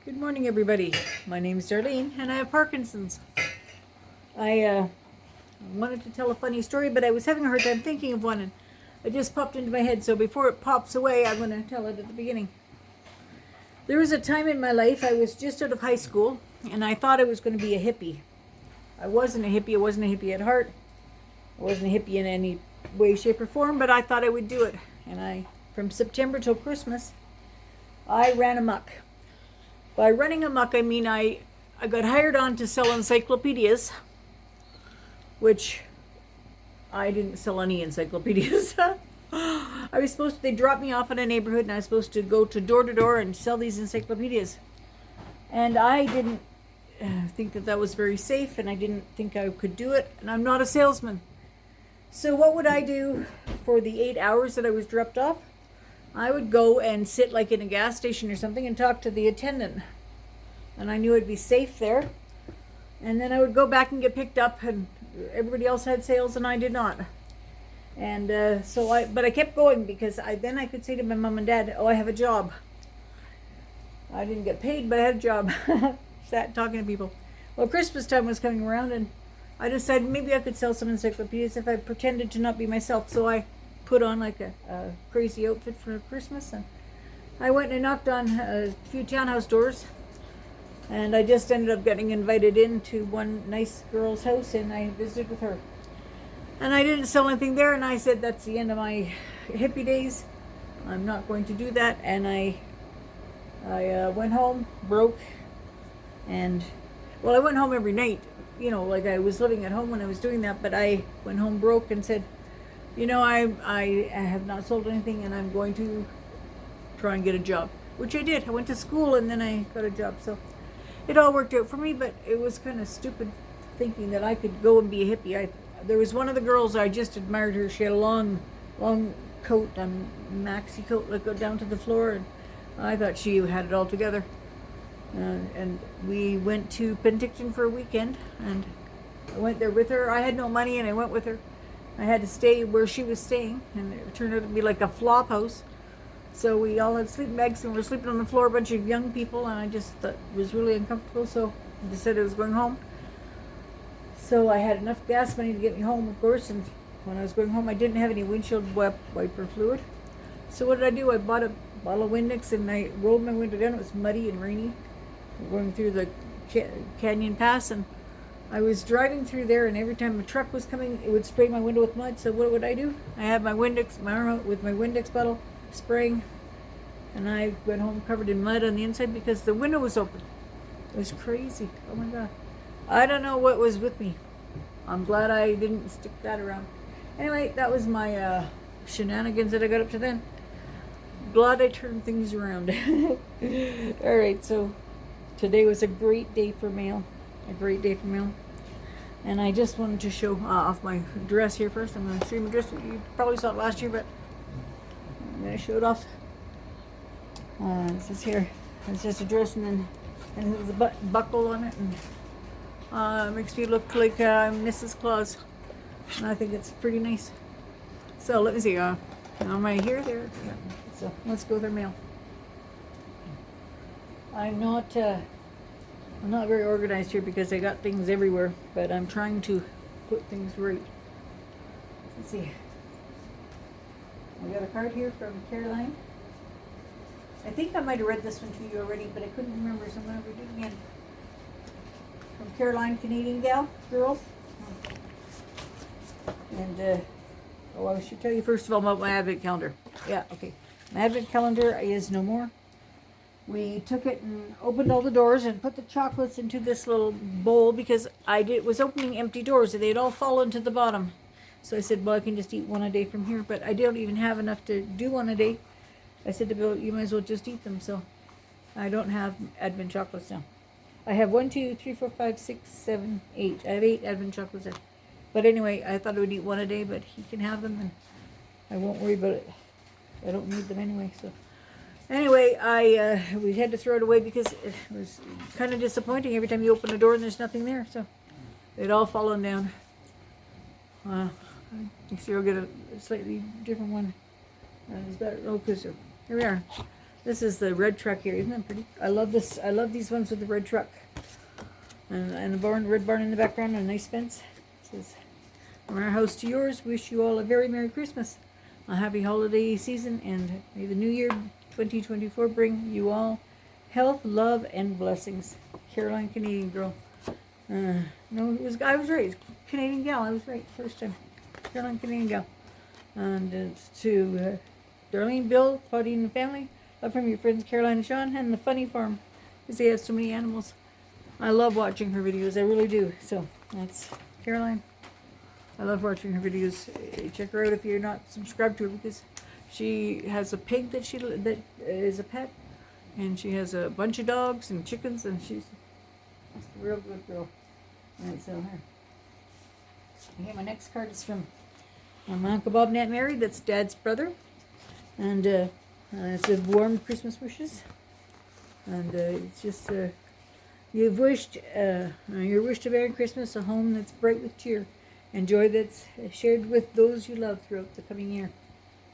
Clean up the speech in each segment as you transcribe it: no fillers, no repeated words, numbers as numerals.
Good morning, everybody. My name is Darlene, and I have Parkinson's. I wanted to tell a funny story, but I was having a hard time thinking of one, and it just popped into my head. So before it pops away, I'm going to tell it at the beginning. There was a time in my life, I was just out of high school, and I thought I was going to be a hippie. I wasn't a hippie. I wasn't a hippie at heart. I wasn't a hippie in any way, shape, or form, but I thought I would do it. And from September till Christmas, I ran amok. By running amok, I mean I got hired on to sell encyclopedias, which I didn't sell any encyclopedias. They dropped me off in a neighborhood, and I was supposed to go to door and sell these encyclopedias. And I didn't think that was very safe, and I didn't think I could do it, and I'm not a salesman. So what would I do for the 8 hours that I was dropped off? I would go and sit like in a gas station or something and talk to the attendant. And I knew I'd be safe there. And then I would go back and get picked up, and everybody else had sales and I did not. And but I kept going because then I could say to my mom and dad, oh, I have a job. I didn't get paid, but I had a job. Sat talking to people. Well, Christmas time was coming around, and I decided maybe I could sell some encyclopedias if I pretended to not be myself. So I put on like a crazy outfit for Christmas, and I went and knocked on a few townhouse doors, and I just ended up getting invited into one nice girl's house, and I visited with her. And I didn't sell anything there, and I said that's the end of my hippie days. I'm not going to do that. And I went home broke, and well, I went home every night, like I was living at home when I was doing that, but I went home broke and said, I have not sold anything, and I'm going to try and get a job, which I did. I went to school, and then I got a job. So it all worked out for me, but it was kind of stupid thinking that I could go and be a hippie. There was one of the girls, I just admired her. She had a long coat, maxi coat that go down to the floor, and I thought she had it all together. And we went to Penticton for a weekend, and I went there with her. I had no money, and I went with her. I had to stay where she was staying, and it turned out to be like a flop house. So we all had sleeping bags, and we were sleeping on the floor, a bunch of young people, and I just thought it was really uncomfortable, so I decided I was going home. So I had enough gas money to get me home, of course, and when I was going home, I didn't have any windshield wiper fluid. So what did I do? I bought a bottle of Windex, and I rolled my window down. It was muddy and rainy, going through the canyon pass, and I was driving through there, and every time a truck was coming, it would spray my window with mud. So what would I do? I had my arm out with my Windex bottle, spraying, and I went home covered in mud on the inside because the window was open. It was crazy. Oh my God. I don't know what was with me. I'm glad I didn't stick that around. Anyway, that was my shenanigans that I got up to then. Glad I turned things around. All right, so today was a great day for mail. And I just wanted to show off my dress here first. I'm going to show you my dress. You probably saw it last year, but I'm going to show it off. This is here. It's just a dress, and there's a buckle on it, and makes me look like Mrs. Claus. And I think it's pretty nice. So let me see. I'm right here, there. So let's go with our mail. I'm not very organized here because I got things everywhere, but I'm trying to put things right. Let's see. I got a card here from Caroline. I think I might have read this one to you already, but I couldn't remember, so I'm going to read it again. From Caroline, Canadian girl. And, I should tell you first of all about my advent calendar. Yeah, okay. My advent calendar is no more. We took it and opened all the doors and put the chocolates into this little bowl because was opening empty doors and they'd all fallen to the bottom. So I said, well, I can just eat one a day from here, but I don't even have enough to do one a day. I said to Bill, you might as well just eat them. So I don't have advent chocolates now. I have 1, 2, 3, 4, 5, 6, 7, 8. I have 8 advent chocolates there. But anyway, I thought I would eat one a day, but he can have them and I won't worry about it. I don't need them anyway, so. Anyway, we had to throw it away because it was kind of disappointing every time you open a door and there's nothing there. So they'd all fallen down. Next year I'll get a slightly different one. Is better. Oh, because here we are. This is the red truck here. Isn't that pretty? I love this. I love these ones with the red truck. And the red barn in the background and a nice fence. It says, from our house to yours, wish you all a very Merry Christmas, a happy holiday season, and may the new year 2024 bring you all health, love, and blessings. Caroline, Canadian girl. No, I was right. Canadian gal. I was right first time. Caroline, Canadian gal. And to Darlene, Bill, Claudine, and family. Love from your friends Caroline and Sean, and the Funny Farm, because they have so many animals. I love watching her videos. I really do. So that's Caroline. I love watching her videos. Check her out if you're not subscribed to her, because she has a pig that is a pet, and she has a bunch of dogs and chickens, and she's a real good girl. And so her. Okay, my next card is from my Uncle Bob and Aunt Mary. That's Dad's brother, and it says warm Christmas wishes, and it's just you're wished a Merry Christmas, a home that's bright with cheer, and joy that's shared with those you love throughout the coming year.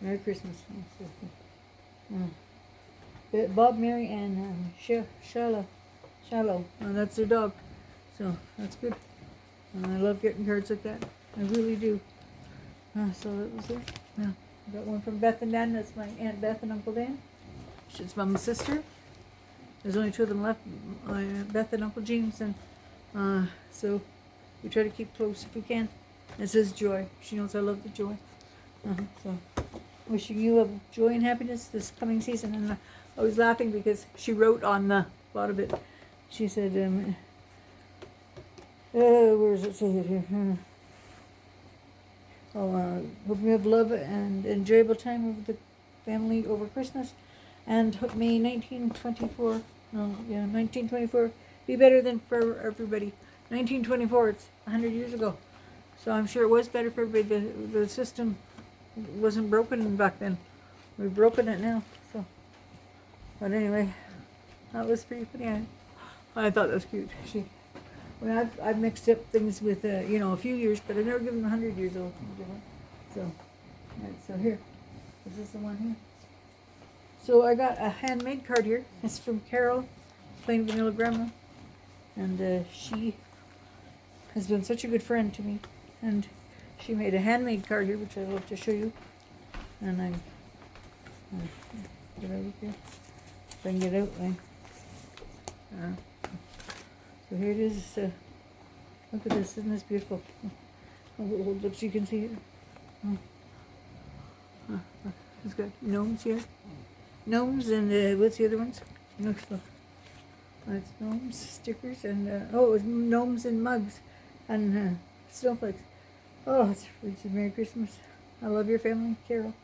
Merry Christmas. Bob, Mary, and Shallow. That's their dog. So that's good. I love getting cards like that. I really do. So that was it. Yeah. I got one from Beth and Dan. That's my Aunt Beth and Uncle Dan. It's Mom's sister. There's only two of them left, Beth and Uncle James, and so we try to keep close if we can. It says joy. She knows I love the joy. So wishing you a joy and happiness this coming season. And I was laughing because she wrote on the bottom of it. She said, where does it say it here? Hope you have love and enjoyable time with the family over Christmas, and hope May 1924 be better than for everybody. 1924, it's 100 years ago. So I'm sure it was better for everybody. The system wasn't broken back then. We've broken it now. So, but anyway, that was pretty funny. I thought that was cute. I've mixed up things with a few years, but I've never given them 100 years old. So, right, so here, this is the one here. So I got a handmade card here. It's from Carol, Plain Vanilla Grandma, and she has been such a good friend to me. And she made a handmade card here, which I love to show you. And I get over here. If I can get out, so here it is. Look at this, isn't this beautiful? I'll hold it up so you can see it. It's got gnomes here. Gnomes and what's the other ones? Look. It's gnomes, stickers, and it was gnomes and mugs and snowflakes. Oh, it's a Merry Christmas. I love your family, Carol.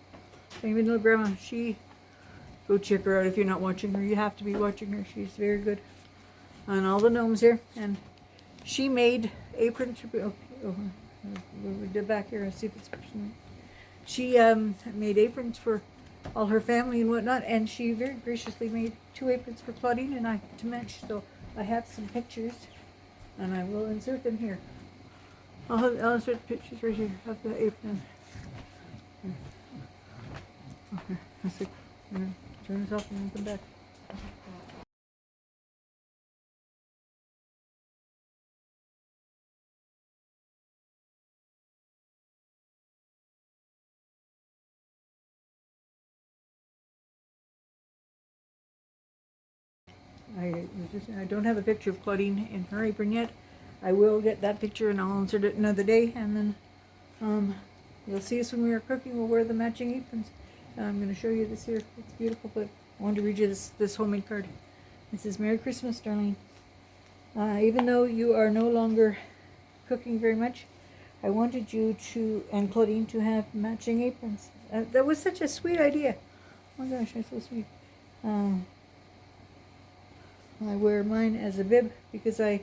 Thank you, little grandma. Go check her out if you're not watching her. You have to be watching her. She's very good. And all the gnomes here, and she made aprons. We'll do back here and see if it's personal. She made aprons for all her family and whatnot, and she very graciously made 2 aprons for Claudine and I to match. So I have some pictures, and I will insert them here. I'll insert the pictures right here of the apron. Okay, let's see. Turn this off and then come back. I don't have a picture of Claudine in her apron yet. I will get that picture and I'll insert it another day, and then you'll see us when we are cooking. We'll wear the matching aprons. I'm going to show you this here. It's beautiful, but I wanted to read you this homemade card. It says, Merry Christmas, Darlene. Even though you are no longer cooking very much, I wanted you and Claudine to have matching aprons. That was such a sweet idea. Oh my gosh, that's so sweet. I wear mine as a bib because I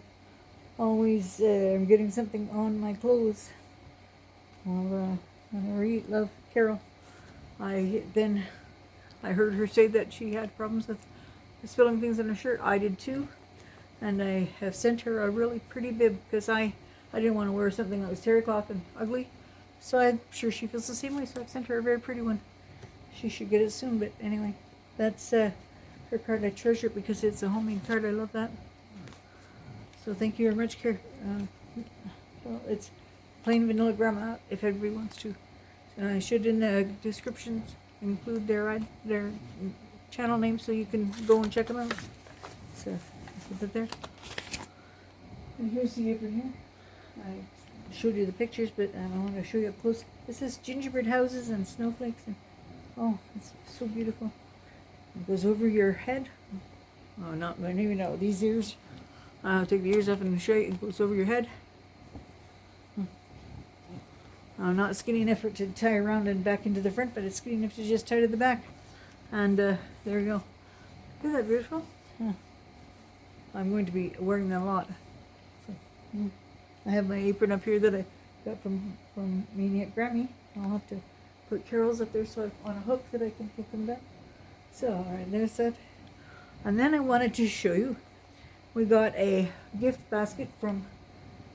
always am getting something on my clothes. Well, I love Carol. I heard her say that she had problems with spilling things on her shirt. I did too, and I have sent her a really pretty bib because I didn't want to wear something that was terry cloth and ugly. So I'm sure she feels the same way. So I've sent her a very pretty one. She should get it soon. But anyway, that's her card. I treasure it because it's a homemade card. I love that. So thank you very much, Care. Well, it's plain vanilla grandma if everybody wants to. I should in the descriptions include their channel name so you can go and check them out. So put that there. And here's the apron here. I showed you the pictures, but I want to show you up close. This is gingerbread houses and snowflakes, and oh, it's so beautiful. It goes over your head. Oh, not I don't even know these ears. I'll take the ears off and show you. It goes over your head. Not skinny enough for it to tie around and back into the front, but it's skinny enough to just tie to the back. And there you go. Isn't that beautiful? I'm going to be wearing them a lot. So, I have my apron up here that I got from Maniac Grammy. I'll have to put Carol's up there so on a hook that I can hook them back. So, alright, there's that. And then I wanted to show you, we got a gift basket from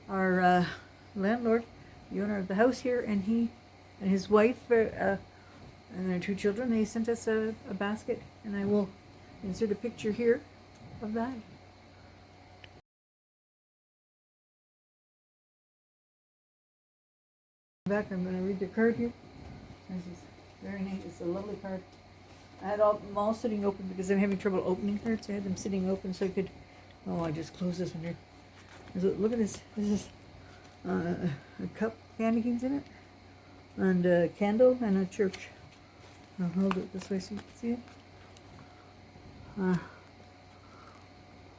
our landlord, the owner of the house here, and he and his wife and their 2 children. They sent us a basket, and I will insert a picture here of that. Back, I'm going to read the card here. This is very nice. It's a lovely card. I had them all sitting open because I'm having trouble opening cards. I had them sitting open so I could. Oh, I just closed this one here. Look at this. This is a cup, candy canes in it, and a candle, and a church. I'll hold it this way so you can see it.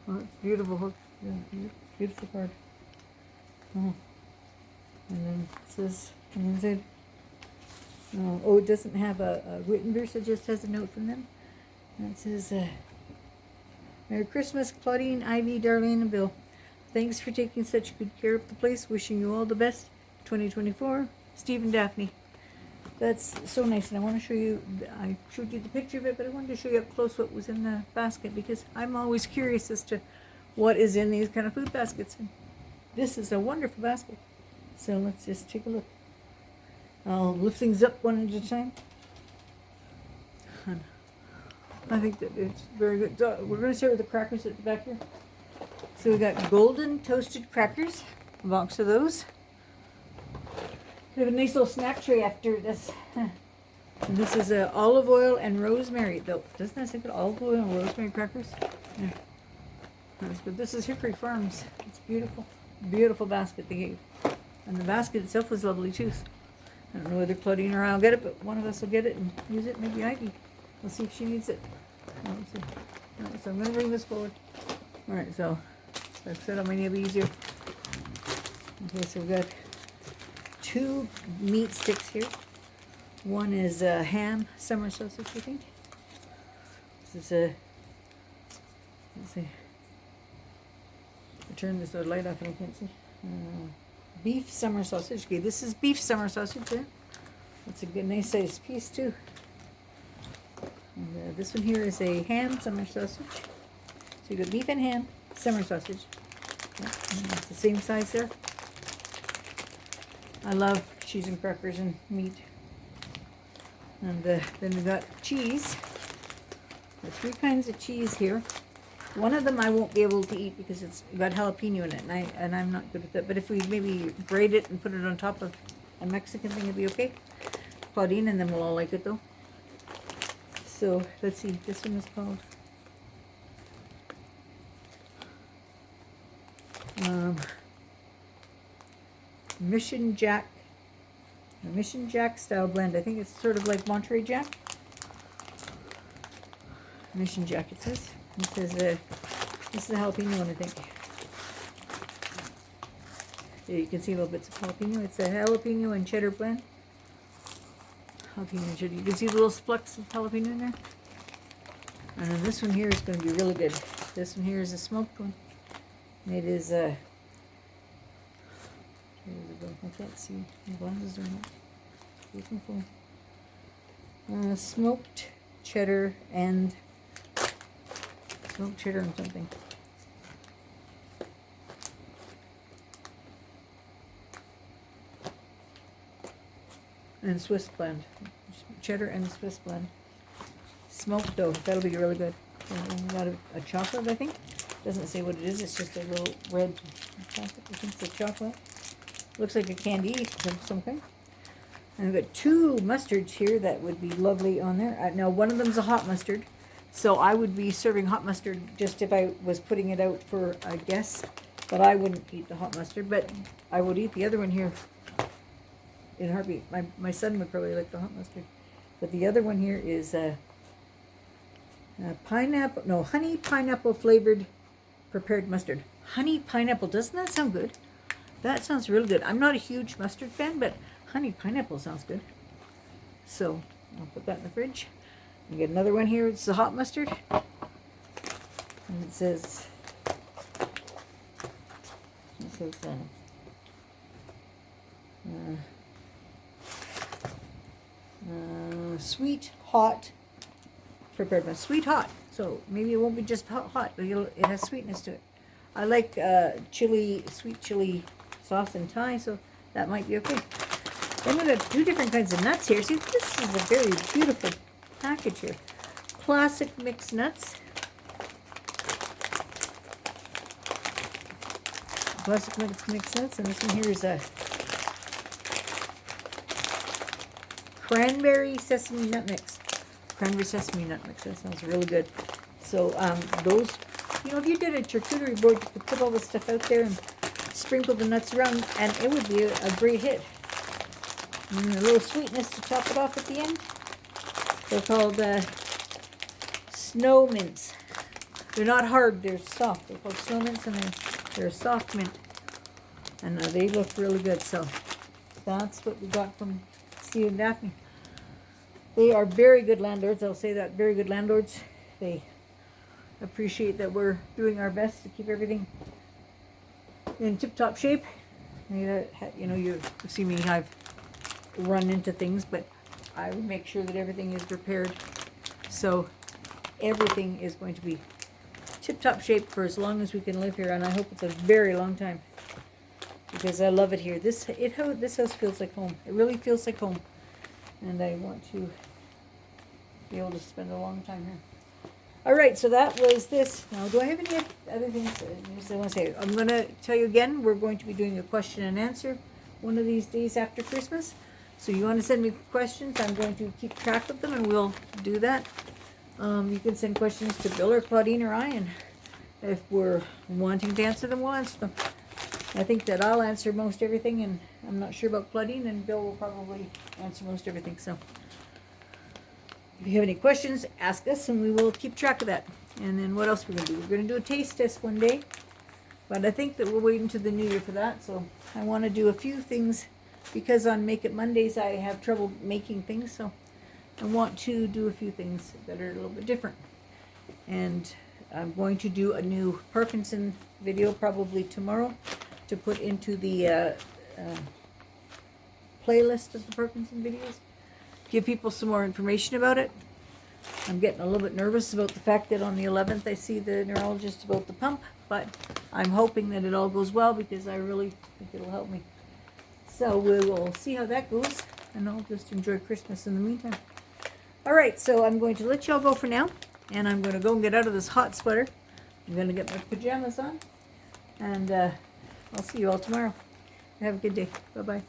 Oh, it's beautiful. Yeah, beautiful card. Oh. And then it says, and then oh, it doesn't have a written verse, it just has a note from them. And it says, Merry Christmas, Claudine, Ivy, Darlene, and Bill. Thanks for taking such good care of the place. Wishing you all the best. 2024, Steve and Daphne. That's so nice, and I want to show you, I showed you the picture of it, but I wanted to show you up close what was in the basket, because I'm always curious as to what is in these kind of food baskets. And this is a wonderful basket. So let's just take a look. I'll lift things up one at a time. And I think that it's very good. So we're going to start with the crackers at the back here. So we got golden toasted crackers, a box of those. We have a nice little snack tray after this. And this is olive oil and rosemary. Though, doesn't that say good? Olive oil and rosemary crackers? Yeah. That's good. This is Hickory Farms. It's beautiful. Beautiful basket they gave. And the basket itself was lovely too. I don't know whether Claudine or I'll get it, but one of us will get it and use it. Maybe Ivy. We'll see if she needs it. Alright, so I'm going to bring this forward. Alright, so I've set on my nail easier. Okay, so we've got 2 meat sticks here. One is ham, summer sausage, I think. This is let's see. I turn this light off and I can't see. Beef summer sausage. Okay, this is beef summer sausage there. That's a good, nice sized piece too. And this one here is a ham summer sausage. So you got beef and ham, summer sausage. Yeah, and it's the same size there. I love cheese and crackers and meat. And then we got cheese. There are 3 kinds of cheese here. One of them I won't be able to eat because it's got jalapeno in it, and I'm not good at that. But if we maybe grate it and put it on top of a Mexican thing, it'd be okay. Claudine and them will all like it though. So let's see. This one is called Mission Jack style blend. I think it's sort of like Monterey Jack. Mission Jack it says. It says this is a jalapeno one, I think. Yeah, you can see little bits of jalapeno. It's a jalapeno and cheddar blend. Jalapeno and cheddar. You can see the little flecks of jalapeno in there. And then this one here is going to be really good. This one here is a smoked one. And it is I can't see. My glasses are not looking for. Smoked cheddar and something. And Swiss blend. Cheddar and Swiss blend. Smoked dough. That'll be really good. And we got a chocolate, I think. Doesn't say what it is. It's just a little red chocolate. I think it's a chocolate. Looks like a candy of some kind. And I've got 2 mustards here that would be lovely on there. Now, one of them's a hot mustard. So I would be serving hot mustard just if I was putting it out for a guest. But I wouldn't eat the hot mustard. But I would eat the other one here in a heartbeat. My son would probably like the hot mustard. But the other one here is honey pineapple flavored prepared mustard. Honey pineapple, doesn't that sound good? That sounds really good. I'm not a huge mustard fan, but honey pineapple sounds good. So I'll put that in the fridge. I get another one here. It's the hot mustard. And it says sweet hot prepared mustard. Sweet hot. So maybe it won't be just hot, but it has sweetness to it. I like sweet chili sauce and Thai, so that might be okay. Then we have 2 different kinds of nuts here. See, this is a very beautiful package here. Classic mixed nuts. Classic mixed nuts, and this one here is a cranberry sesame nut mix. Cranberry sesame nut mix. That sounds really good. So those, if you did a charcuterie board, you could put all this stuff out there and sprinkle the nuts around, and it would be a great hit. And a little sweetness to top it off at the end. They're called snow mints. They're not hard, they're soft. They're called snow mints, and they're a soft mint. And they look really good. So that's what we got from Steve and Daphne. They are very good landlords. I'll say that, very good landlords. They appreciate that we're doing our best to keep everything in tip-top shape. You see me, I've run into things, but I would make sure that everything is repaired. So everything is going to be tip-top shape for as long as we can live here, and I hope it's a very long time, because I love it here. This house feels like home. It really feels like home, and I want to be able to spend a long time here. All right, so that was this. Now, do I have any other things I want to say? I'm going to tell you again, we're going to be doing a question and answer one of these days after Christmas. So you want to send me questions, I'm going to keep track of them, and we'll do that. You can send questions to Bill or Claudine or I, and if we're wanting to answer them, we'll answer them. I think that I'll answer most everything, and I'm not sure about Claudine, and Bill will probably answer most everything. So if you have any questions, ask us, and we will keep track of that. And then what else are we going to do? We're going to do a taste test one day, but I think that we're waiting to the new year for that. So I want to do a few things, because on Make It Mondays I have trouble making things, so I want to do a few things that are a little bit different. And I'm going to do a new Parkinson video probably tomorrow to put into the playlist of the Parkinson videos. Give people some more information about it. I'm getting a little bit nervous about the fact that on the 11th I see the neurologist about the pump, but I'm hoping that it all goes well, because I really think it'll help me. So we will see how that goes, and I'll just enjoy Christmas in the meantime. All right, so I'm going to let y'all go for now, and I'm going to go and get out of this hot sweater. I'm going to get my pajamas on, and I'll see you all tomorrow. Have a good day. Bye-bye.